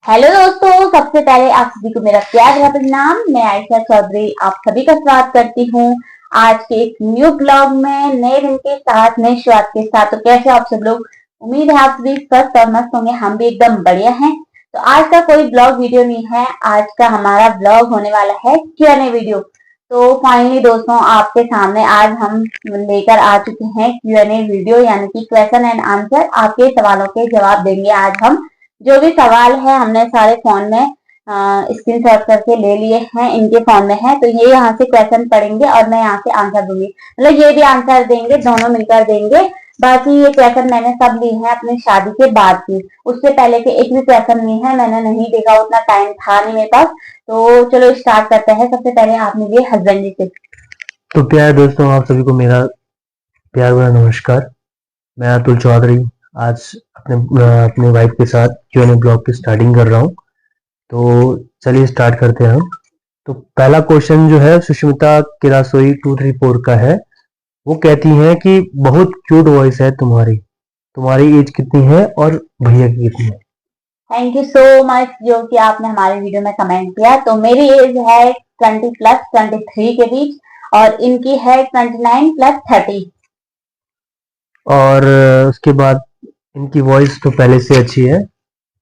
Hello दोस्तों, सबसे पहले आप सभी को मेरा प्यार भरा प्रणाम। मैं आयशा चौधरी आप सभी का स्वागत करती हूँ आज के एक न्यू ब्लॉग में, नए दिन के साथ, नए शुरुआत के साथ। तो कैसे आप सब लोग? उम्मीद है आप सभी स्वस्थ और मस्त होंगे। हम भी एकदम बढ़िया हैं। तो आज का कोई ब्लॉग वीडियो नहीं है, आज का हमारा ब्लॉग होने वाला है Q&A वीडियो। तो फाइनली दोस्तों, आपके सामने आज हम लेकर आ चुके हैं Q&A वीडियो, यानी कि क्वेश्चन एंड आंसर। आपके सवालों के जवाब देंगे आज हम। जो भी सवाल है हमने सारे फोन में स्क्रीनशॉट करके ले लिए हैं, इनके फोन में है। तो ये यहाँ से क्वेश्चन पढ़ेंगे और मैं यहाँ से आंसर दूंगी, मतलब ये भी आंसर देंगे, दोनों मिलकर देंगे। बाकी ये क्वेश्चन मैंने सब लिए हैं अपनी शादी के बाद की, उससे पहले के एक भी क्वेश्चन नहीं है, मैंने नहीं देखा, उतना टाइम था नहीं मेरे पास। तो चलो स्टार्ट करते हैं। सबसे पहले आपने लिए हस्बैंड जी से। तो प्यारे दोस्तों, आप सभी को मेरा प्यार भरा नमस्कार। मैं अतुल चौधरी आज अपने वाइफ के साथ Q&A ब्लॉग की स्टार्टिंग कर रहा हूँ। तो चलिए स्टार्ट करते हैं हम। तो पहला क्वेश्चन जो है सुष्मिता किरासोई 234 का है। वो कहती हैं कि बहुत क्यूट वॉइस है तुम्हारी, तुम्हारी एज कितनी है और भैया की कितनी है? थैंक यू सो मच जो कि आपने हमारे वीडियो में कमेंट किया। तो मेरी एज है 20+23 के बीच, और इनकी है 29+30। और उसके बाद इनकी वॉइस तो पहले से अच्छी है।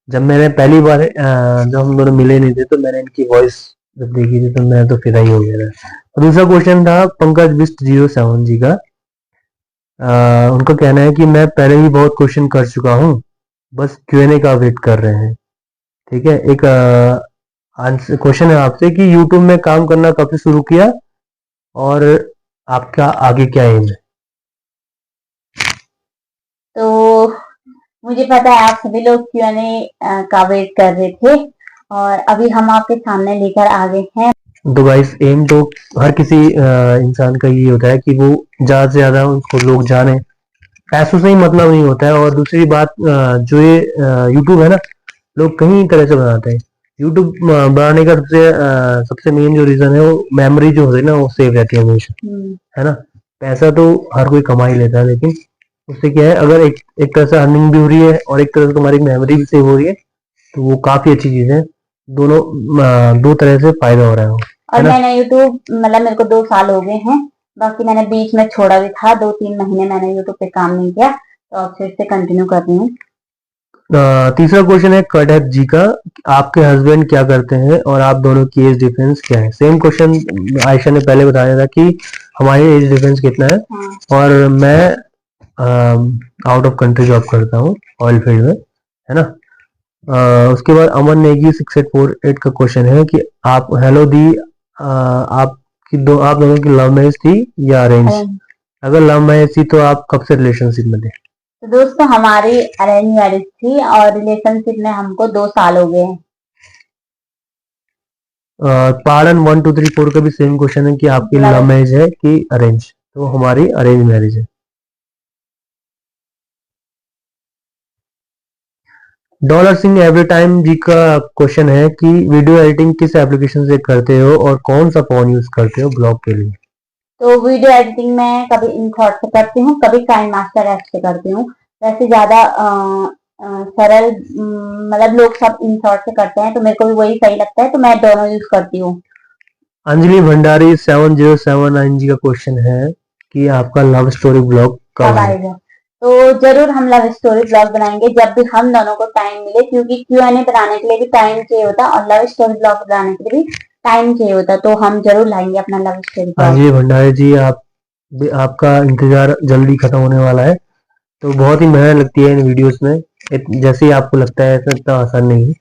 जब मैंने पहली बार जब हम दोनों मिले नहीं थे तो मैंने इनकी वॉइस जब देखी थी तो मैं तो फिदा ही हो गया था। और दूसरा क्वेश्चन था पंकज बिस्ट 07 जी का। उनका कहना है कि मैं पहले ही बहुत क्वेश्चन कर चुका हूँ, बस Q&A का वेट कर रहे हैं। ठीक है। एक आंसर क्वेश्चन है आपसे कि यूट्यूब में काम करना कब से शुरू किया और आपका आगे क्या एम है? तो मुझे पता है आप सभी लोग Q&A का वेट कर रहे थे, और अभी हम आपके सामने लेकर आ गए हैं। तो गाइस, एम तो हर किसी इंसान का ये होता है कि वो ज्यादा से ज्यादा उसको लोग जाने। पैसों से ही मतलब नहीं होता है। और दूसरी बात, जो ये यूट्यूब है ना, लोग कई तरह से बनाते हैं। यूट्यूब बनाने का सबसे मेन जो रीजन है वो मेमोरी जो होती है ना, वो सेव रहती है हमेशा, है ना। पैसा तो हर कोई कमा ही लेता है, लेकिन उससे क्या है, अगर एक तरह से अर्निंग भी हो रही है और एक तरह से तुम्हारी मेमोरी भी सेव हो रही है, तो वो काफी अच्छी चीज है। दोनों दो तरह से फायदा हो रहा है, और है ना। मैंने यूट्यूब, मतलब मेरे को 2 साल हो गए हैं। बाकी मैंने बीच में छोड़ा भी था, 2-3 महीने मैंने यूट्यूब पे काम नहीं किया, तो अब फिर से कंटिन्यू कर रही हूँ। तीसरा क्वेश्चन है कटहत जी का। आपके हस्बैंड क्या करते हैं और आप दोनों की एज डिफरेंस क्या है? सेम क्वेश्चन आयशा ने पहले बताया था कि हमारी एज डिफरेंस कितना है। हाँ। और मैं आउट ऑफ कंट्री जॉब करता हूँ, ऑयल फील्ड में, है ना। उसके बाद अमन नेगी 6848 का क्वेश्चन है कि आप हेलो दी, आप दोनों की लव मैरिज थी या अरेंज? अगर लव मैरिज थी तो आप कब से रिलेशनशिप में थे? तो दोस्तों, हमारी अरेंज मैरिज थी और रिलेशनशिप में हमको 2 साल हो गए हैं। पहाड़न 1234 का भी सेम क्वेश्चन है कि आपकी लव मैरिज है कि अरेंज? तो हमारी अरेंज मैरिज है। डॉलर सिंह एवरी टाइम जी का क्वेश्चन है कि वीडियो एडिटिंग किस एप्लीकेशन से करते हो और कौन सा फोन यूज करते हो ब्लॉग के लिए? तो वीडियो एडिटिंग मैं कभी InShot से करती हूँ, कभी KineMaster ऐप से करती हूँ। वैसे ज्यादा सरल, मतलब लोग सब InShot से करते हैं, तो मेरे को भी वही सही लगता है, तो मैं दोनों यूज करती हूँ। अंजलि भंडारी 7079 जी का क्वेश्चन है कि आपका लव स्टोरी ब्लॉग कब कब है? आएगा? तो जरूर हम लव स्टोरी ब्लॉग बनाएंगे जब भी हम दोनों को टाइम मिले, क्योंकि Q&A बनाने के लिए भी टाइम चाहिए होता है और लव स्टोरी ब्लॉग बनाने के लिए भी टाइम चाहिए होता है। तो हम जरूर लाएंगे अपना love story blog. Anjali Bhandari ji, आपका इंतजार जल्दी खत्म होने वाला है। तो बहुत ही मेहनत लगती है इन वीडियोस में। जैसे ही आपको लगता है ऐसा इतना आसान नहीं है।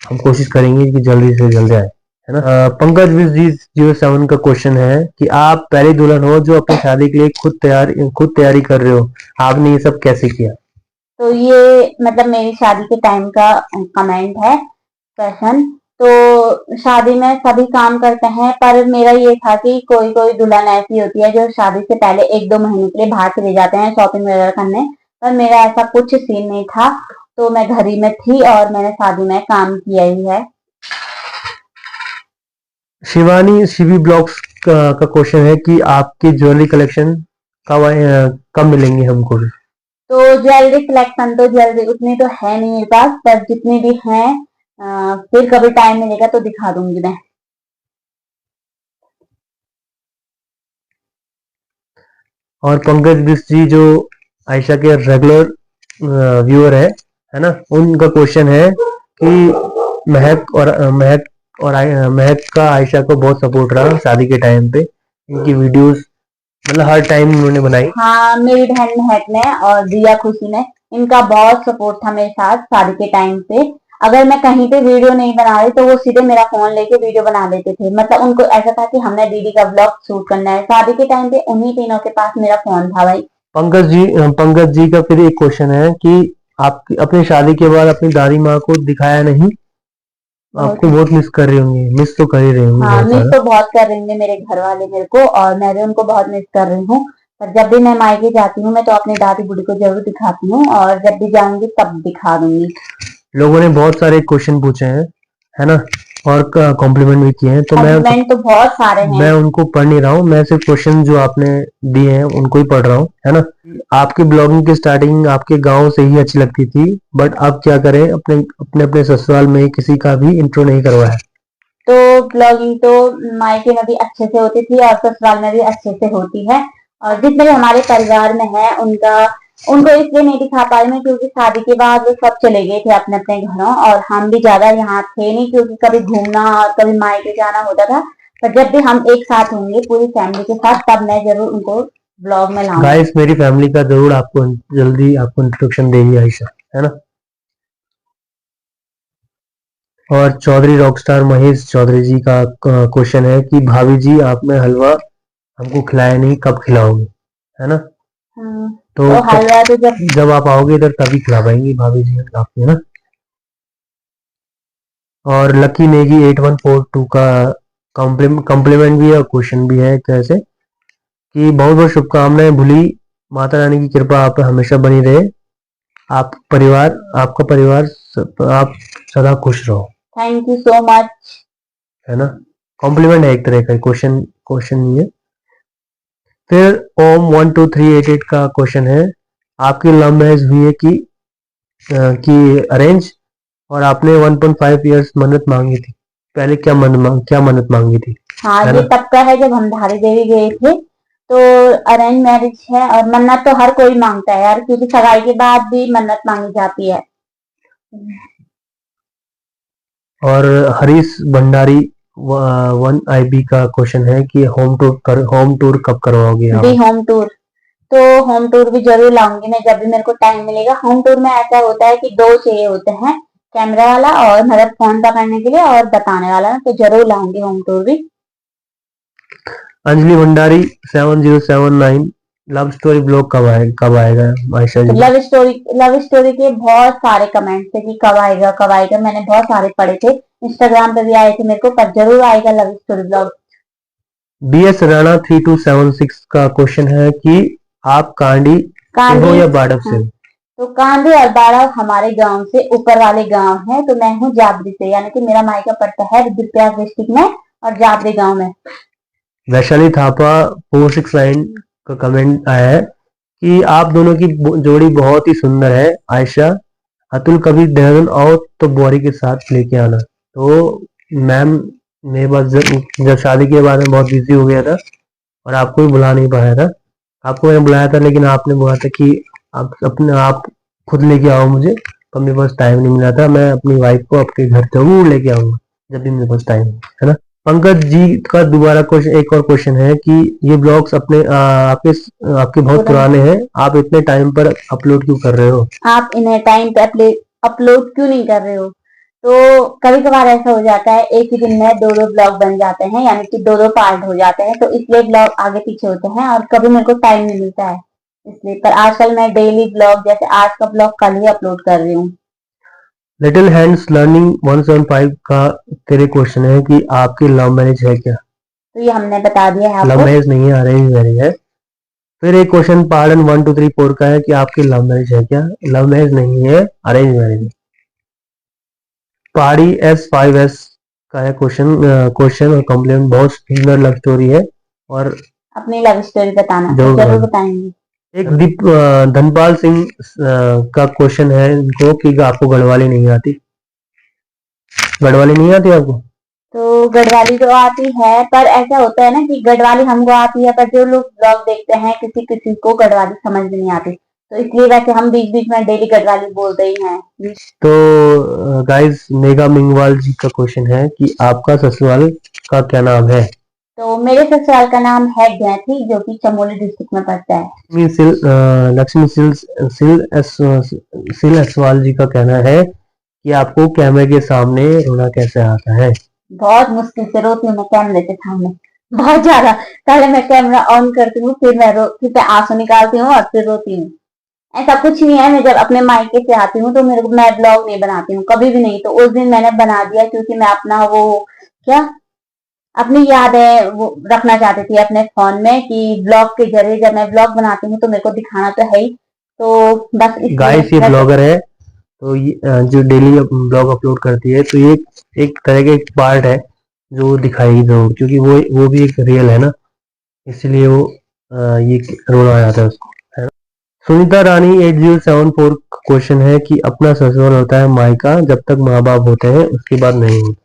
हम कोशिश करेंगे कि जल्दी से जल्दी आए, है ना। पंकज विज जी 07 का क्वेश्चन है कि आप पहली दुल्हन हो जो अपनी शादी के लिए खुद तैयारी कर रहे हो, आपने ये सब कैसे किया? तो ये मतलब मेरी शादी के टाइम का कमेंट है, क्वेश्चन। तो शादी में सभी काम करते हैं, पर मेरा ये था कि कोई कोई दुल्हन ऐसी होती है जो शादी से पहले 1-2 महीने के लिए बाहर चले जाते हैं शॉपिंग वगैरह करने, पर मेरा ऐसा कुछ सीन नहीं था। तो मैं घर ही में थी और मैंने शादी में काम किया ही है। शिवानी शिवी ब्लॉग्स का क्वेश्चन है कि आपकी ज्वेलरी कलेक्शन कब मिलेंगे हमको भी? तो ज्वेलरी कलेक्शन, तो ज्वेलरी उतनी तो है नहीं मेरे पास, पर जितनी भी हैं फिर कभी टाइम मिलेगा तो दिखा दूंगी मैं। और पंकज बिस्ट जी जो आयशा के रेगुलर व्यूअर है ना, उनका क्वेश्चन है कि महक का आयशा को बहुत सपोर्ट रहा शादी के टाइम पे, इनकी वीडियोस मतलब हर टाइम उन्होंने बनाई। हाँ, मेरी बहन महक ने और दिया खुशी ने, इनका बहुत सपोर्ट था मेरे साथ शादी के टाइम पे। अगर मैं कहीं पे वीडियो नहीं बना रही तो वो सीधे मेरा फोन लेके वीडियो बना लेते थे। मतलब उनको ऐसा था कि हमने दीदी का ब्लॉग शूट करना है। शादी के टाइम पे उन्हीं तीनों के पास मेरा फोन था भाई। पंकज जी का फिर एक क्वेश्चन है कि आप अपनी शादी के बाद अपनी दादी माँ को दिखाया नहीं, आपको बहुत मिस कर रही होंगी, मिस तो कर ही रही होंगी हाँ, बहुत मिस ज्यादा। तो बहुत कर रहे हैं मेरे घर वाले मेरे को, और मैं भी उनको बहुत मिस कर रही हूँ। पर जब भी मैं मायके जाती हूँ मैं तो अपनी दादी बुढ़ी को जरूर दिखाती हूँ, और जब भी जाऊंगी तब दिखा दूंगी। लोगों ने बहुत सारे क्वेश्चन पूछे हैं, है ना, और कॉम्प्लीमेंट भी किए हैं, तो कॉम्प्लीमेंट तो बहुत सारे हैं। मैं उनको पढ़ नहीं रहा हूँ, मैं सिर्फ क्वेश्चन जो आपने दिए हैं उनको ही पढ़ रहा हूँ, है ना। आपकी ब्लॉगिंग की स्टार्टिंग आपके गांव से ही अच्छी लगती थी, बट अब क्या करें, अपने अपने अपने ससुराल में किसी का भी इंट्रो नहीं करवाया। तो ब्लॉगिंग तो मायके में भी अच्छे से होती थी और ससुराल में भी अच्छे से होती है। और जितने भी हमारे परिवार में है उनका उनको इसलिए नहीं दिखा पाई मैं क्योंकि शादी के बाद वो सब चले गए थे अपने अपने घरों, और हम भी ज्यादा यहाँ थे नहीं क्योंकि कभी घूमना और कभी मायके जाना होता था। पर जब भी हम एक साथ होंगे पूरी फैमिली के साथ तब मैं जरूर उनको ब्लॉग में लाऊंगी। गाइस मेरी फैमिली का जरूर आपको जल्दी आपको इंट्रोडक्शन देगी आयशा, है ना। और चौधरी रॉकस्टार महेश चौधरी जी का क्वेश्चन है कि भाभी जी आपने हलवा हमको खिलाया नहीं, कब खिलाओगे, है ना। तो हलवा तो जब आप आओगे इधर तभी खिला पाएंगी भाभी जी आपको, है ना। और लकी नेगी 8142 का कॉम्प्लीमेंट भी है और क्वेश्चन भी है कैसे कि बहुत बहुत शुभकामनाएं भूली, माता रानी की कृपा आप पे हमेशा बनी रहे, आपका परिवार आप सदा खुश रहो। Thank you so much. है ना, कॉम्प्लीमेंट है एक तरह का, क्वेश्चन क्वेश्चन नहीं है। फिर ओम 12388 का क्वेश्चन है, आपकी लव मैरिज हुई है कि अरेंज, और आपने 1.5 इयर्स मन्नत मांगी थी, पहले क्या मन्नत मांगी थी। हाँ, है ये ना, तब का है जब हम धारी देवी गए थे। तो अरेंज मैरिज है और मन्नत तो हर कोई मांगता है यार, क्योंकि सगाई के बाद भी मन्नत मांगी जाती है। और हरीश भंडारी 1IB का क्वेश्चन है कि होम टूर कब करवाओगे आप। भी होम टूर, तो होम टूर भी जरूर लाऊंगी मैं जब भी मेरे को टाइम मिलेगा। होम टूर में ऐसा होता है कि दो चाहिए होते हैं, कैमरा वाला और मतलब फोन पकड़ने के लिए और बताने वाला, तो जरूर लाऊंगी होम टूर भी। Anjali Bhandari 7079 love story blog कब आएगा आयशा जी। लव स्टोरी के बहुत सारे कमेंट्स थे कि कब आएगा, मैंने बहुत सारे पढ़े थे, इंस्टाग्राम पे भी आए थे मेरे को, पर जरूर आएगा love story blog. BS Rana 3276 का क्वेश्चन है कि आप कांडी से हो या बाड़क से हो। तो कांदी और बाड़ा हमारे गांव से ऊपर वाले गांव है, तो मैं हूँ जाबरी से, यानी कि मेरा मायका पड़ता है रुद्रप्रयाग डिस्ट्रिक्ट में और जाबरी गांव में। वैशाली थापा 469 का कमेंट आया है कि आप दोनों की जोड़ी बहुत ही सुंदर है आयशा, अतुल कभी देहरादून आओ तो बोरी के साथ लेके आना। तो मैम मेरे पास जब शादी के बाद में बहुत बिजी हो गया था और आपको भी बुला नहीं पाया था, आपको मैंने बुलाया था लेकिन आपने बोला था कि आप खुद लेके आओ मुझे, तो मेरे पास टाइम नहीं मिला था, मैं अपनी वाइफ को आपके घर जरूर लेके आऊंगा जब भी मेरे पास टाइम है ना। पंकज जी का दोबारा क्वेश्चन, एक और क्वेश्चन है कि ये ब्लॉग्स आपके बहुत पुराने हैं, आप इतने टाइम पर अपलोड क्यों कर रहे हो। आप इन्हें टाइम पे अपलोड क्यों नहीं कर रहे हो। तो कभी कभार ऐसा हो जाता है एक ही दिन में दो दो ब्लॉग बन जाते हैं, यानी कि दो दो पार्ट हो जाते हैं, तो इसलिए ब्लॉग आगे पीछे होते हैं और कभी मेरे को टाइम नहीं मिलता है इसलिए। पर आजकल मैं डेली ब्लॉग, जैसे आज का ब्लॉग कल ही अपलोड कर रही हूँ। लिटिल हैंड्स लर्निंग 175 का तेरे क्वेश्चन है कि आपकी लव मैरिज है क्या। तो ये हमने बता दिया है लव आपको। मैरिज नहीं है, अरेंज मैरिज है। फिर एक क्वेश्चन पार्डन 1234 का है कि आपकी लव मैरिज है क्या। लव मैरिज नहीं है, अरेंज मैरिज है। पहाड़ी S5S का है क्वेश्चन और कॉम्प्लीमेंट, बहुत सुंदर लव स्टोरी है और अपनी लव स्टोरी बताना, जरूर बताएंगे। एक धनपाल सिंह का क्वेश्चन है इनको कि आपको गढ़वाली नहीं आती। गढ़वाली नहीं आती आपको? तो गढ़वाली तो आती है, पर ऐसा होता है ना कि गढ़वाली हमको आती है, पर जो लोग ब्लॉग देखते हैं किसी किसी को गढ़वाली समझ में नहीं आती, तो इसलिए वैसे हम बीच बीच में डेली गढ़वाली बोलते ही हैं। तो गाइस, मेगा मिंगवाल जी का क्वेश्चन है कि आपका ससुराल का क्या नाम है? तो मेरे ससुराल का नाम है गैथी, जो कि चमोली डिस्ट्रिक्ट में पड़ता है। लक्ष्मी सिल असवाल जी का कहना है कि आपको कैमरे के सामने रोना कैसे आता है? बहुत मुश्किल से रोती हूँ मैं कैमरे के सामने, बहुत ज्यादा। पहले मैं कैमरा ऑन करती हूँ, फिर मैं आंसू निकालती हूँ और फिर रोती हूँ। ऐसा कुछ नहीं है, मैं जब अपने मायके से आती हूँ तो मैं ब्लॉग नहीं बनाती हूँ कभी भी नहीं। तो उस दिन मैंने बना दिया क्योंकि मैं अपना वो क्या अपनी यादें वो रखना चाहती थी अपने फोन में, कि ब्लॉग के जरिए जब मैं ब्लॉग बनाती हूँ तो मेरे को दिखाना तो है ही, तो बस इसलिए गाइस, ये ब्लॉगर है, तो ये जो डेली ब्लॉग अपलोड करती है, तो ये एक तरह का एक पार्ट है जो दिखाएगी जरूर, क्योंकि वो भी एक रियल है ना, इसलिए वो ये रोना आ जाता है उसको, है ना। सुनीता रानी 8074 क्वेश्चन है कि अपना ससुराल होता है मायका जब तक माँ बाप होते हैं, उसके बाद नहीं होता।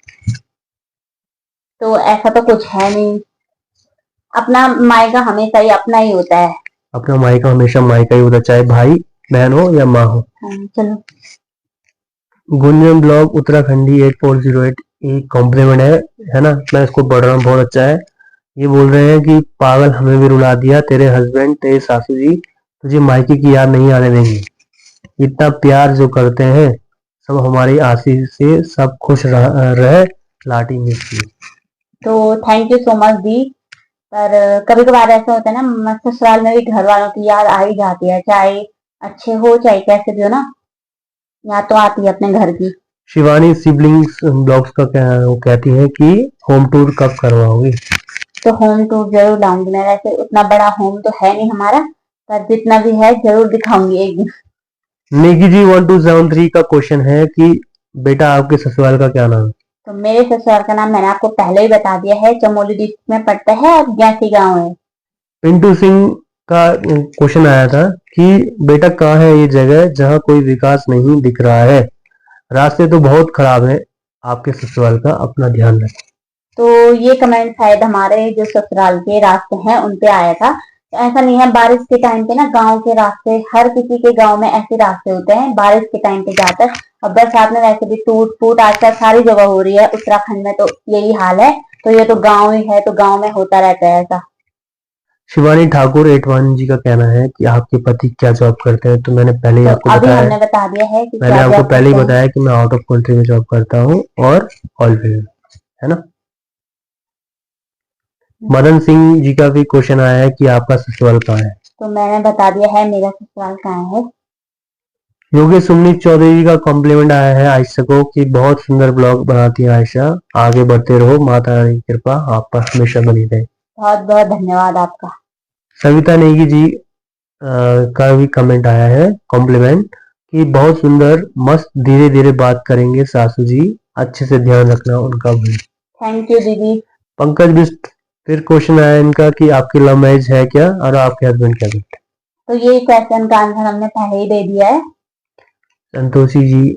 तो ऐसा तो कुछ है नहीं, अपना मायका हमेशा ही अपना ही होता है। अपना मायका हमेशा मायका ही होता है, चाहे भाई बहन हो या माँ हो। चलो। गुंजन ब्लॉग उत्तराखंडी 8408 एक कॉम्प्लीमेंट है ना, मैं इसको पढ़ रहा हूँ, बहुत अच्छा है। ये बोल रहे हैं कि पागल, हमें भी रुला दिया तेरे हस्बैंड, तेरे सासू जी, तुझे मायके की याद नहीं आने देंगे। इतना प्यार जो करते हैं, सब हमारी आशीष से सब खुश रहे, लाठी मिर्ची। तो थैंक यू सो मच दी। पर कभी कभार ऐसा होता है ना, ससुराल में भी घर वालों की याद आ ही जाती है, चाहे अच्छे हो चाहे कैसे भी हो ना, याद तो आती है अपने घर की। शिवानी सिबलिंग्स ब्लॉग्स का वो कहती है कि होम टूर कब करवाओगी? तो होम टूर जरूर लाऊंगी मैं, वैसे उतना बड़ा होम तो है नहीं हमारा, पर जितना भी है जरूर दिखाऊंगी एक दिन। निकी जी 1273 का क्वेश्चन है कि बेटा आपके ससुराल का क्या नाम है? तो मेरे ससुराल का नाम मैंने आपको पहले ही बता दिया है, चमोली डिस्ट्रिक्ट में पड़ता है और गैसी गांव है। पिंटू सिंह का क्वेश्चन आया था कि बेटा कहाँ है ये जगह जहाँ कोई विकास नहीं दिख रहा है, रास्ते तो बहुत खराब है आपके ससुराल का, अपना ध्यान रखें। तो ये कमेंट शायद हमारे जो ससुराल के रास्ते हैं उन पे आया था। तो ऐसा नहीं है, बारिश के टाइम पे ना गांव के रास्ते, हर किसी के गांव में ऐसे रास्ते होते हैं बारिश के टाइम पे जाकर, और बरसात में वैसे भी टूट फूट आजकल सारी जगह हो रही है उत्तराखंड में, तो यही हाल है। तो ये तो गांव ही है, तो गांव में होता रहता है ऐसा। शिवानी ठाकुर 81 जी का कहना है कि आपके पति क्या जॉब करते हैं? तो मैंने पहले ही तो आपको अभी बताया, हमने बता दिया है कि मैंने क्या आपको जॉब पहले ही करते हैं। बताया कि मैं आउट ऑफ कंट्री में जॉब करता हूँ और ऑल फील्ड, है ना। मदन सिंह जी का भी क्वेश्चन आया है कि आपका ससुराल कहाँ है? तो मैंने बता दिया है मेरा ससुराल कहाँ है। योगेश सुमनीत चौधरी जी का कॉम्प्लीमेंट आया है आयशा को कि बहुत सुंदर ब्लॉग बनाती है आयशा, आगे बढ़ते रहो, माता रानी की कृपा आप पर हमेशा बनी रहे। बहुत बहुत धन्यवाद आपका। सविता नेगी जी का भी कमेंट आया है कॉम्प्लीमेंट कि बहुत सुंदर, मस्त, धीरे धीरे बात करेंगे सासू जी, अच्छे से ध्यान रखना उनका भी। थैंक यू दीदी। पंकज बिस्ट फिर क्वेश्चन आया इनका कि आपकी लव मैरिज है क्या और आपके हस्बैंड क्या करते तो ये क्वेश्चन का आंसर हमने पहले ही दे दिया है। हैं? संतोषी जी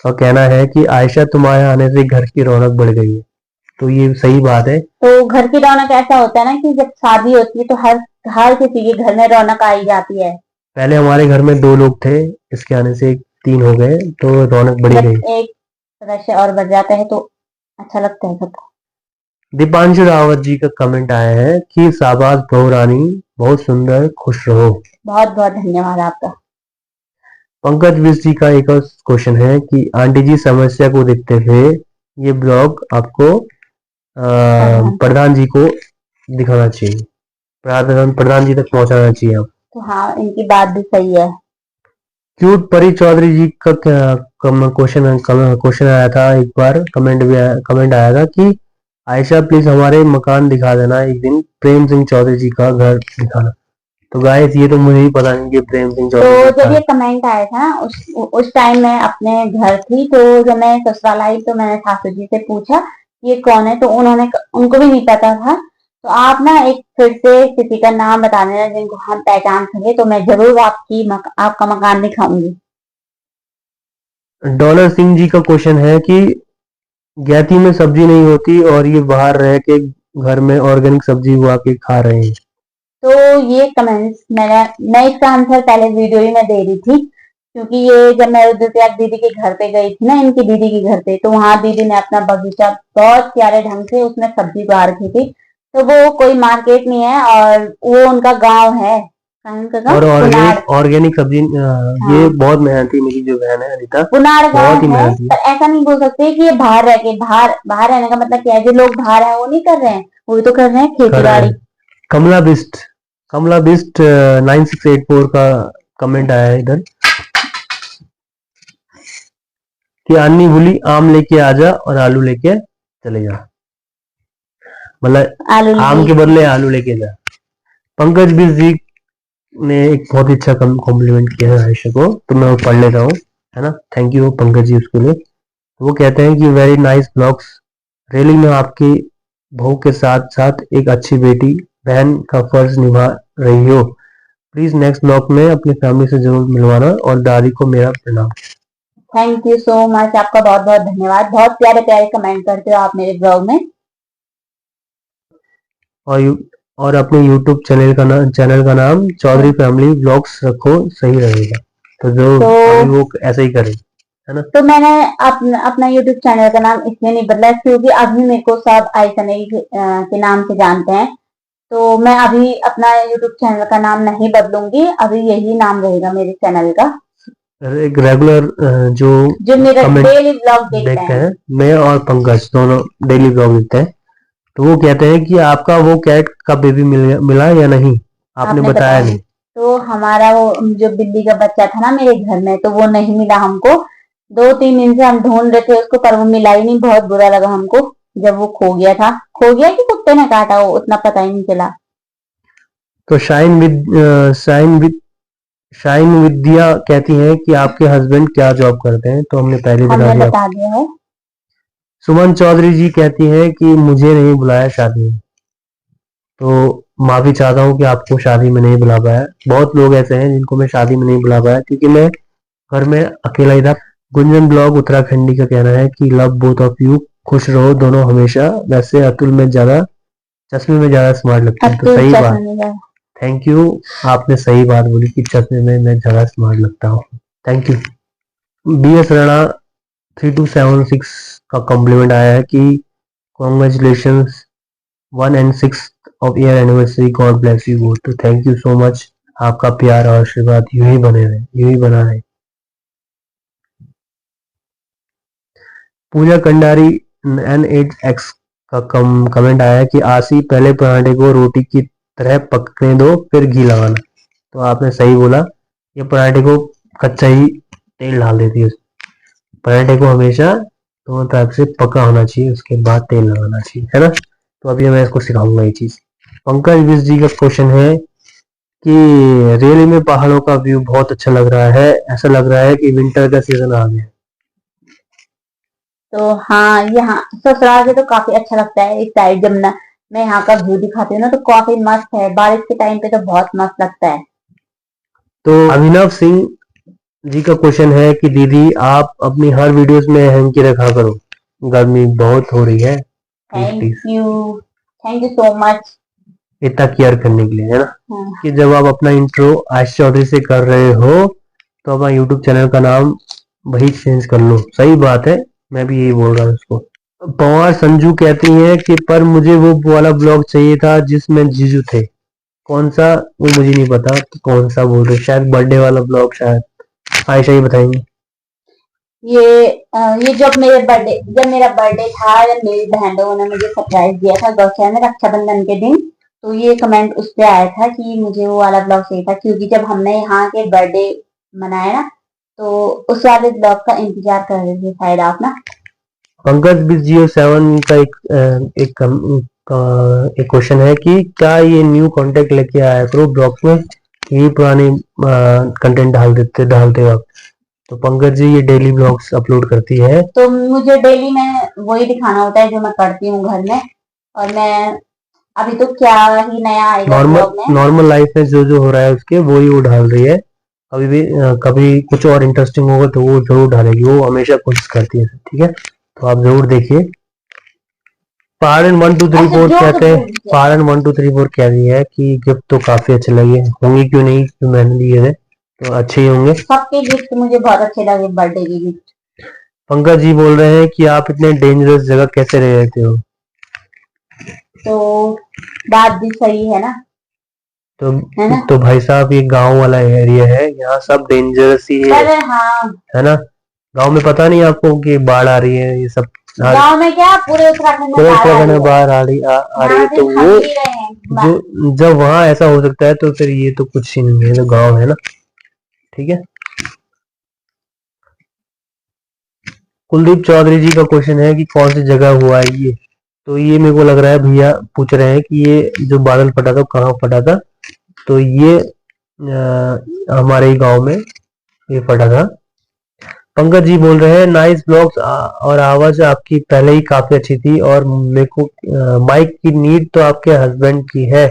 का कहना है कि आयशा तुम्हारे आने से घर की रौनक बढ़ गई है, तो ये सही बात है। तो घर की रौनक ऐसा होता है ना कि जब शादी होती है तो हर हर किसी के घर में रौनक आई जाती है। पहले हमारे घर में 2 लोग थे, इसके आने से 3 हो गए, तो रौनक बढ़ी जब गई। एक सदस्य और बढ़ जाता है तो अच्छा लगता है सबको। दीपांशु रावत जी का कमेंट आया है कि शाबाश बहू रानी, बहुत सुंदर, खुश रहो। बहुत बहुत धन्यवाद आपका। पंकज बिस्ट जी का एक और क्वेश्चन है कि आंटी जी समस्या को देखते हुए ये ब्लॉग आपको प्रधान जी को दिखाना चाहिए, प्रधान जी तक पहुंचाना चाहिए आप। तो हाँ, इनकी बात भी सही है। क्यूट परी चौधरी जी का क्वेश्चन आया था एक बार, कमेंट आया था कि आयशा प्लीज हमारे मकान दिखा देना एक दिन, प्रेम सिंह चौधरी जी का घर दिखाना। तो गाइस, ये तो मुझे ही पता नहीं कि प्रेम सिंह तो चौधरी जब का। ये कमेंट आया था ना, उस टाइम मैं अपने घर थी, तो जब मैं ससुराल आई तो मैंने सासू जी से पूछा ये कौन है, तो उनको भी नहीं पता था। तो आप ना एक फिर से किसी का नाम बता देना जिनको हम पहचान सके, तो मैं जरूर आपका मकान दिखाऊंगी। डॉलर सिंह जी का क्वेश्चन है कि ज्ञाति में सब्जी नहीं होती और ये बाहर रह के घर में ऑर्गेनिक सब्जी उगा के खा रहे हैं। तो ये कमेंट्स मैं इसका आंसर पहले वीडियो ही में दे रही थी, क्योंकि ये जब मैं रुद्रप्रयाग दीदी के घर पे गई थी ना, इनकी दीदी के घर पे, तो वहां दीदी ने अपना बगीचा बहुत प्यारे ढंग से उसमें सब्जी उगा रखी थी। तो वो कोई मार्केट नहीं है और वो उनका गांव है। कहाँ है उनका गांव? और पुनाड़। ऑर्गेनिक सब्जी ये हाँ, बहुत मेहनती मेरी जो बहन है अनिता, पुनाड़ बहुत गांव ही है। मेहनती पर है। ऐसा नहीं बोल सकते कि ये बाहर रह के, बाहर बाहर रहने का मतलब क्या है? जो लोग बाहर हैं वो नहीं कर रहे हैं, वो भी तो कर रहे हैं खेती कर रहे बाड़ी। हैं। कमला बिस्ट 9684 का कमेंट आया है इधर कि अन्नी बोली आम लेके आजा और आलू लेके चले जा, मतलब आलू आम के लेके। बदले आलू लेके जा। पंकज बिस्ट जी ने एक बहुत ही अच्छा कॉम्प्लीमेंट किया है आयशा को, तो मैं वो पढ़ लेता हूँ, है ना। थैंक यू पंकज जी उसके लिए। वो कहते हैं कि वेरी नाइस ब्लॉग्स, रियली में आपकी बहू के साथ साथ एक अच्छी बेटी बहन का फर्ज निभा रही हो। प्लीज नेक्स्ट ब्लॉग में अपनी फैमिली से जरूर मिलवाना और दादी को मेरा प्रणाम। थैंक यू सो मच, आपका बहुत बहुत धन्यवाद। बहुत प्यारे प्यारे कमेंट करते हो आप मेरे ब्लॉग में। और और अपने YouTube चैनल का नाम चौधरी फैमिली ब्लॉग्स रखो, सही रहेगा। तो जो अभी वो ऐसे ही करे, है ना। तो मैंने अपना यूट्यूब चैनल का नाम इसलिए नहीं बदला क्योंकि अभी मेरे को सब आइसनई के नाम से जानते हैं। तो मैं अभी अपना यूट्यूब चैनल का नाम नहीं बदलूंगी, अभी यही नाम रहेगा मेरे चैनल का। एक रेगुलर जो मेरा कमेंट डेली ब्लॉग देखते देखते हैं। हैं, मैं और पंकज दोनों डेली ब्लॉग देखते हैं, तो वो कहते हैं कि आपका वो कैट का बेबी मिला या नहीं, आपने बताया नहीं। तो हमारा वो जो बिल्ली का बच्चा था ना मेरे घर में, तो वो नहीं मिला हमको। 2-3 दिन से हम ढूंढ रहे थे उसको, पर वो मिला ही नहीं। बहुत बुरा लगा हमको जब वो खो गया था। खो गया कि कुत्ते ने काटा, वो उतना पता ही नहीं चला। तो शाइन विद्या कहती हैं कि आपके हस्बैंड क्या जॉब करते हैं, तो हमने पहले हमने बता दिया है। सुमन चौधरी जी कहती हैं कि मुझे नहीं बुलाया शादी में, तो माफी चाहता हूँ कि आपको शादी में नहीं बुला पाया। बहुत लोग ऐसे हैं जिनको मैं शादी में नहीं बुला पाया क्योंकि मैं घर में अकेला ही था। गुंजन ब्लॉग उत्तराखंडी का कहना है कि लव बोथ ऑफ यू, खुश रहो दोनों हमेशा। वैसे अतुल में ज्यादा चश्मे में ज्यादा स्मार्ट लगते हैं, तो सही बात। थैंक यू, आपने सही बात बोली कि चश्मे में मैं ज्यादा स्मार्ट लगता हूँ। Thank you. B S Rana 3276 का कॉम्प्लीमेंट आया है कि congratulation 1 and 6 of year anniversary, God bless you both. तो थैंक यू सो मच, आपका प्यार और आशीर्वाद यूं ही बने रहे, यूं ही बना रहे। पूजा कंडारी N8X का कमेंट आया है कि आसी पहले पराठे को रोटी की तरह पकने दो फिर घी लगाना। तो आपने सही बोला, ये पराठे को कच्चा ही तेल डाल देती है। पराठे को हमेशा दोनों तरफ से पका होना चाहिए, उसके बाद तेल लगाना चाहिए, है ना। तो अभी मैं इसको सिखाऊंगा ये चीज। पंकज विश जी का क्वेश्चन है कि रियली में पहाड़ों का व्यू बहुत अच्छा लग रहा है, ऐसा लग रहा है कि विंटर का सीजन आ गया। तो हाँ, यहाँ ससुराल से तो काफी अच्छा लगता है इस साइड। जब ना मैं यहाँ का व्यू दिखाती हूँ ना, तो काफी मस्त है। बारिश के टाइम पे तो बहुत मस्त लगता है। तो अभिनव सिंह जी का क्वेश्चन है कि दीदी आप अपनी हर वीडियोस में हैंकी रखा करो, गर्मी बहुत हो रही है। थैंक यू सो मच इतना केयर करने के लिए, है ना। कि जब आप अपना इंट्रो आयशा चौधरी से कर रहे हो तो अपना यूट्यूब चैनल का नाम वही चेंज कर लो। सही बात है, मैं भी यही बोल रहा हूँ उसको। पवार संजू कहती हैं कि पर मुझे वो वाला ब्लॉग चाहिए था जिसमें जीजू थे। कौन सा, वो मुझे नहीं पता कि कौन सा बोल रहे, शायद बर्थडे वाला ब्लॉग, शायद आयशा ही बताएंगे। ये जब मेरा बर्थडे था, जब मेरी बहन लोगों ने मुझे सरप्राइज दिया था गौशाला में रक्षाबंधन के दिन, तो ये कमेंट उस पे आया था कि मुझे वो वाला ब्लॉग चाहिए था, क्योंकि जब हमने यहाँ के बर्थडे मनाया ना, तो उस वाले ब्लॉग का इंतजार कर रहे थे शायद आप ना। पंकज बिस जियो 7 का एक क्वेश्चन है कि क्या ये न्यू कंटेंट लेके आया करो ब्लॉग्स में, यही पुराने कंटेंट डालते वक्त। तो पंकज जी ये डेली ब्लॉग्स अपलोड करती है, तो मुझे डेली में वही दिखाना होता है जो मैं करती हूँ घर में। और मैं अभी तो क्या ही नया आएगा ब्लॉग में। नॉर्मल लाइफ में जो जो हो रहा है उसके वही वो डाल रही है। कभी कुछ और इंटरेस्टिंग होगा तो वो जरूर डालेगी, वो हमेशा कोशिश करती है, ठीक है। तो आप जरूर देखिए। पहाड़न 1 2 3 4 अच्छा, कहते हैं, जो पहाड़न 1 2 3 4 कह रही है कि गिफ्ट तो काफी अच्छे लगे होंगे, क्यों नहीं, क्यों मैंने दिए थे तो अच्छे ही होंगे। सबके गिफ्ट मुझे बहुत अच्छे लगे, बर्थडे के गिफ्ट। पंकज जी बोल रहे हैं कि आप इतने डेंजरस जगह कैसे रह रहते हो। तो बात भी सही है ना, तो है ना। तो भाई साहब ये गांव वाला एरिया है, यहाँ सब डेंजरस ही है पर हाँ, ना। गांव में पता नहीं आपको कि बाढ़ आ रही है, ये सब गांव में क्या, पूरे उत्तराखंड में पूरे बाढ़ आ उत्तराखंड रही में है। बाढ़ आ रही यहाँ है, तो सिर्फ हम वो ही रहे हैं जो जब वहां ऐसा हो सकता है तो फिर ये तो कुछ ही नहीं है, तो गांव है ना। ठीक है। कुलदीप चौधरी जी का क्वेश्चन है कि कौन सी जगह हुआ है ये। तो ये मेरे को लग रहा है भैया पूछ रहे हैं कि ये जो बादल फटा था कहाँ फटा था। तो ये हमारे ही गांव में ये फटा था। पंकज जी बोल रहे हैं नाइस ब्लॉग्स, और आवाज आपकी पहले ही काफी अच्छी थी, और मेरे को माइक की नीड तो आपके हस्बैंड की है,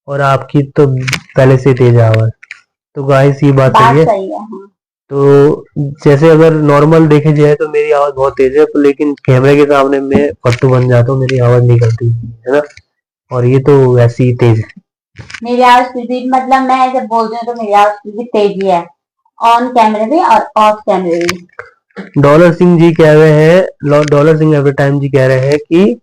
और आपकी तो पहले से तेज आवाज। तो गाइस ये बात सही बात है। सही है। हाँ। तो जैसे अगर नॉर्मल देखे जाए तो मेरी आवाज बहुत तेज है, पर लेकिन कैमरे के सामने मैं फट्टू बन जाता हूँ, मेरी आवाज निकलती है ना। और ये तो वैसी ही तेज है। मेरी आवाज फिर भी, मतलब मैं जब बोलती हूँ तो मेरी आवाज फिर भी तेज है, ऑन कैमरे भी और ऑफ कैमरे भी। डॉलर सिंह जी कह रहे हैं, डॉलर सिंह एवरी टाइम जी कह रहे हैं कि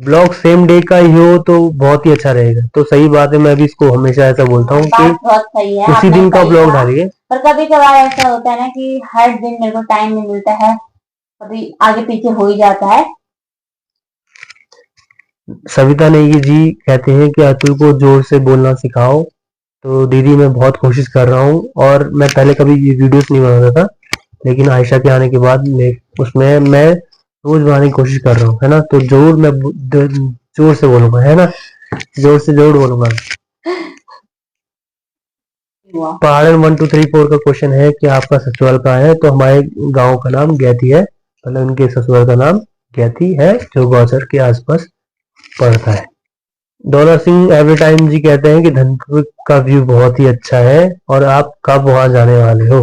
ब्लॉग सेम डे का ही हो तो बहुत ही अच्छा रहेगा। तो सही बात है, मैं भी इसको हमेशा ऐसा बोलता हूँ कि बात बहुत सही है, उसी आपने दिन का सही ब्लॉग कहा। डालिए। पर कभी कभार ऐसा होता है ना कि हर दिन मेरे को टाइम नहीं मिलता है, कभी आगे पीछे हो ही जाता है। सविता नेगी जी कहते हैं कि अतुल को जोर से बोलना सिखाओ। तो दीदी मैं बहुत कोशिश कर रहा हूँ, और मैं पहले कभी ये वीडियोस नहीं बनाता था, लेकिन आयशा के आने के बाद मैं रोज बनाने की कोशिश कर रहा हूँ, है ना। तो जरूर मैं जोर से बोलूंगा, है ना, जोर से जरूर बोलूंगा। हुआ। पहाड़न 1 2 3 4 का क्वेश्चन है कि आपका ससुराल कहाँ है। तो हमारे गांव का नाम गैती है, मतलब उनके ससुराल का नाम गैती है, जो गौचर के आसपास पड़ता है। डॉलर सिंह एवरी टाइम जी कहते हैं कि धनपुर का व्यू बहुत ही अच्छा है, और आप कब वहां जाने वाले हो,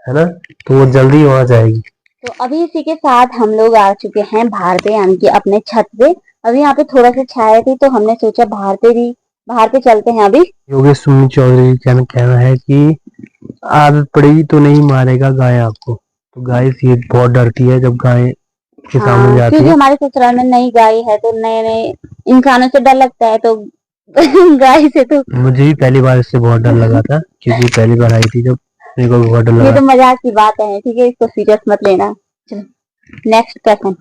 है ना। तो वो जल्दी वहां जाएगी। तो अभी इसी के साथ हम लोग आ चुके हैं बाहर पे, यानी कि अपने छत पे। अभी यहाँ पे थोड़ा सा छाया थी तो हमने सोचा बाहर पे चलते हैं अभी। योगेश सुनील चौधरी का कहना है कि आदत पड़ेगी तो नहीं मारेगा गाय आपको। तो गाय से बहुत डरती है जब गाय के सामने हाँ, जाती क्योंकि है। हमारे ससुराल में नई गाय है तो नए नए इंसानों से डर लगता है, तो गाय से तो मुझे भी पहली बार इससे बहुत डर लगा था, क्योंकि पहली बार आई थी जब, मेरे को भी बहुत डर ये लगा। तो मजाक की बात है, ठीक है, इसको सीरियस मत लेना। चलो नेक्स्ट क्वेश्चन।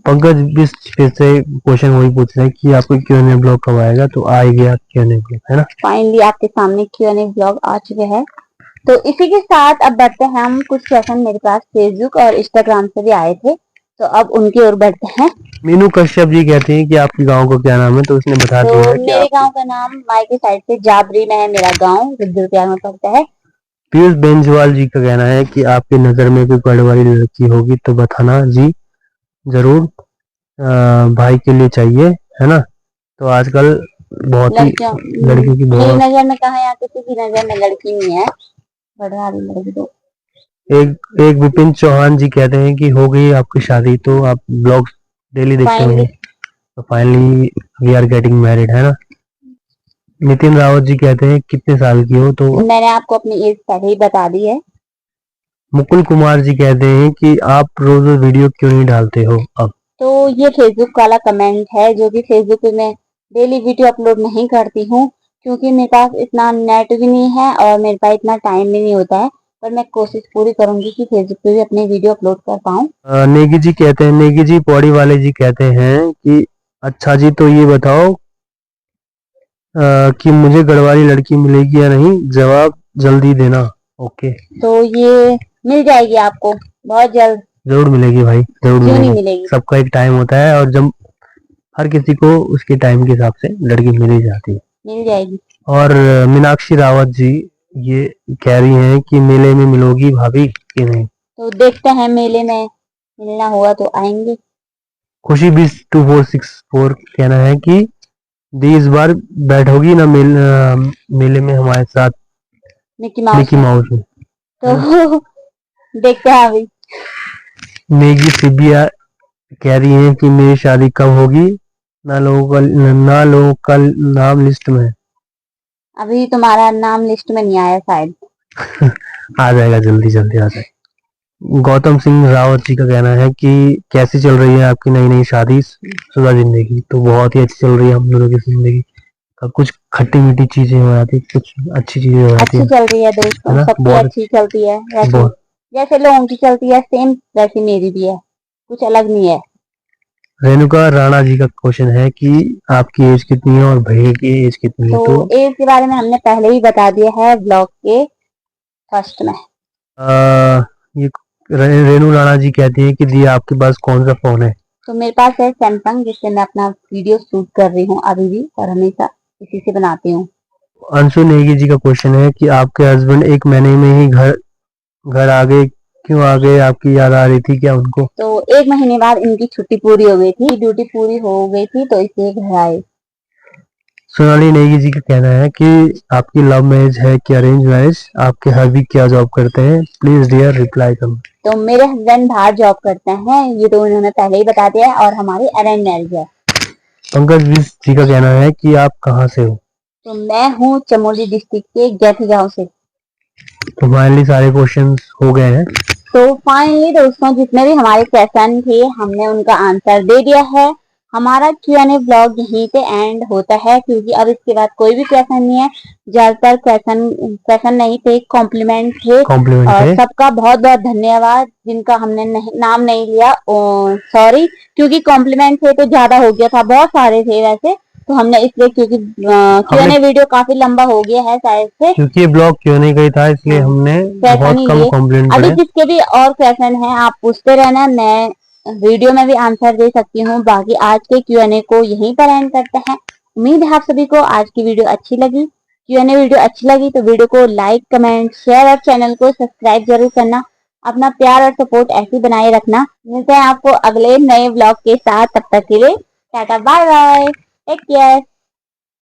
पंकज भी फिर से क्वेश्चन वही पूछ रहे हैं कि आपको क्यों ब्लॉग कब आएगा। तो आ गया क्यों ब्लॉग, है ना। फाइनली आपके सामने Q&A ब्लॉग आ चुके हैं। तो इसी के साथ अब बढ़ते हैं, हम कुछ क्वेश्चन मेरे पास फेसबुक और इंस्टाग्राम से भी आए थे, तो अब उनकी ओर बढ़ते हैं। मीनू कश्यप जी कहते हैं कि आपके गांव का क्या नाम है। तो उसने बता तो दिया है कि मेरे आप। गांव का नाम, मायके साइड से जाबरी में है मेरा गांव, रुद्रप्रयाग में पड़ता है। पीयूष बेंजवाल जी का कहना है कि आपकी नजर में कोई पढ़ने वाली लड़की होगी तो बताना जी, जरूर भाई के लिए चाहिए, है ना। तो आजकल बहुत ही लड़कियों, लड़कियों की मेरी बहुत। नजर में कहा, यहाँ किसी की नजर में लड़की नहीं है, पढ़ने वाली लड़की तो। एक एक विपिन चौहान जी कहते हैं कि हो गई आपकी शादी, तो आप ब्लॉग्स डेली देखते होंगे। फाइनली तो finally we are getting married, है ना। नितिन रावत जी कहते हैं कितने साल की हो। तो मैंने आपको अपनी एज पहले ही बता दी है। मुकुल कुमार जी कहते हैं कि आप रोज रोज वीडियो क्यों नहीं डालते हो अब। तो ये फेसबुक वाला कमेंट है, जो कि फेसबुक पे मैं डेली वीडियो अपलोड नहीं करती हूँ, क्योंकि मेरे पास इतना नेट भी नहीं है और मेरे पास इतना टाइम भी नहीं होता है। पर मैं कोशिश पूरी करूंगी कि फेसबुक पे भी अपनी वीडियो अपलोड कर पाऊँ। नेगी जी कहते हैं, नेगी जी पौड़ी वाले जी कहते हैं कि अच्छा जी, तो ये बताओ कि मुझे गढ़वाली लड़की मिलेगी या नहीं, जवाब जल्दी देना। ओके। तो ये मिल जाएगी आपको बहुत जल्द। जरूर मिलेगी भाई, जरूर क्यों नहीं मिलेगी। मिलेगी, सबका एक टाइम होता है, और जब हर किसी को उसके टाइम के हिसाब से लड़की मिल ही जाती है। मिल जाएगी। और मीनाक्षी रावत जी ये कह रही हैं कि मेले में मिलोगी भाभी कि नहीं। तो देखते हैं, मेले में मिलना हुआ तो आएंगे। खुशी 202464 कहना है कि दी इस बार बैठोगी ना मेले में हमारे साथ मिकी माउस मिकी में। माउस में, है ना। तो देखते हैं अभी। नेगी सिबिया कह रही हैं कि मेरी शादी कब होगी, ना लोगों का नाम लिस्ट में है। अभी तुम्हारा नाम लिस्ट में नहीं आया शायद। आ जाएगा, जल्दी जल्दी आ जाएगा। गौतम सिंह रावत जी का कहना है कि कैसी चल रही है आपकी नई नई शादी शुदा जिंदगी। तो बहुत ही अच्छी चल रही है हम लोगों की जिंदगी। कुछ खट्टी मीठी चीजें हो जाती, कुछ अच्छी चीजें हो जाती अच्छी चल रही है दोस्तों, है ना। सबकी बहुत अच्छी चलती है। वैसे बहुत जैसे लोगों की चलती है सेम वैसे मेरी भी है, कुछ अलग नहीं है। रेणुका राणा जी का क्वेश्चन है कि आपकी एज कितनी है और भैया की एज कितनी है। तो एज के बारे में हमने पहले ही बता दिया है ब्लॉग के फर्स्ट में। ये रेणु राणा जी कहती है कि दी आपके पास कौन सा फोन है। तो मेरे पास है सैमसंग, जिससे मैं अपना वीडियो शूट कर रही हूँ अभी भी, और हमेशा इसी से बनाती हूँ। अंशु नेगी जी का क्वेश्चन है कि आपके हस्बैंड 1 महीने में ही घर घर आ गए, क्यों आ गए, आपकी याद आ रही थी क्या उनको। तो 1 महीने बाद इनकी छुट्टी पूरी हो गई थी, ड्यूटी पूरी हो गई थी, तो इसलिए घर आए। सोनाली नेगी जी का कहना है कि आपकी लव मैरिज है कि अरेंज मैरिज, आपके हस्बैंड क्या जॉब करते हैं, प्लीज डियर रिप्लाई करो। तो मेरे हस्बैंड बाहर जॉब करते हैं, ये तो उन्होंने पहले ही बता दिया है, और हमारी अरेंज मैरिज है। पंकज जी का कहना है कि आप कहाँ से हो। तो मैं हूँ चमोली डिस्ट्रिक्ट के गैथी गांव से। तो फाइनली सारे क्वेश्चंस हो गए हैं। तो फाइनली दोस्तों, जितने भी हमारे क्वेश्चन थे हमने उनका आंसर दे दिया है। हमारा Q&A ब्लॉग यहीं पे एंड होता है, क्योंकि अब इसके बाद कोई भी क्वेश्चन नहीं है। ज्यादातर क्वेश्चन नहीं थे, कॉम्प्लीमेंट थे। और सबका बहुत बहुत धन्यवाद, जिनका हमने नाम नहीं लिया, सॉरी, क्योंकि कॉम्प्लीमेंट थे तो ज्यादा हो गया था, बहुत सारे थे वैसे। तो हमने इसलिए, क्योंकि Q&A वीडियो काफी लंबा हो गया है शायद से, क्योंकि ये ब्लॉग Q&A का ही था, इसलिए हमने बहुत कम कॉम्प्लीमेंट अभी पढ़े। जिसके भी और क्वेश्चन हैं आप पूछते रहना, मैं वीडियो में भी आंसर दे सकती हूँ। बाकी आज के Q&A को यहीं पर एंड करते हैं। उम्मीद है आप सभी को आज की वीडियो अच्छी लगी। Q&A वीडियो अच्छी लगी तो वीडियो को लाइक, कमेंट, शेयर और चैनल को सब्सक्राइब जरूर करना। अपना प्यार और सपोर्ट ऐसे बनाए रखना। मिलते हैं आपको अगले नए ब्लॉग के साथ, तब तक के लिए tata bye bye, take care.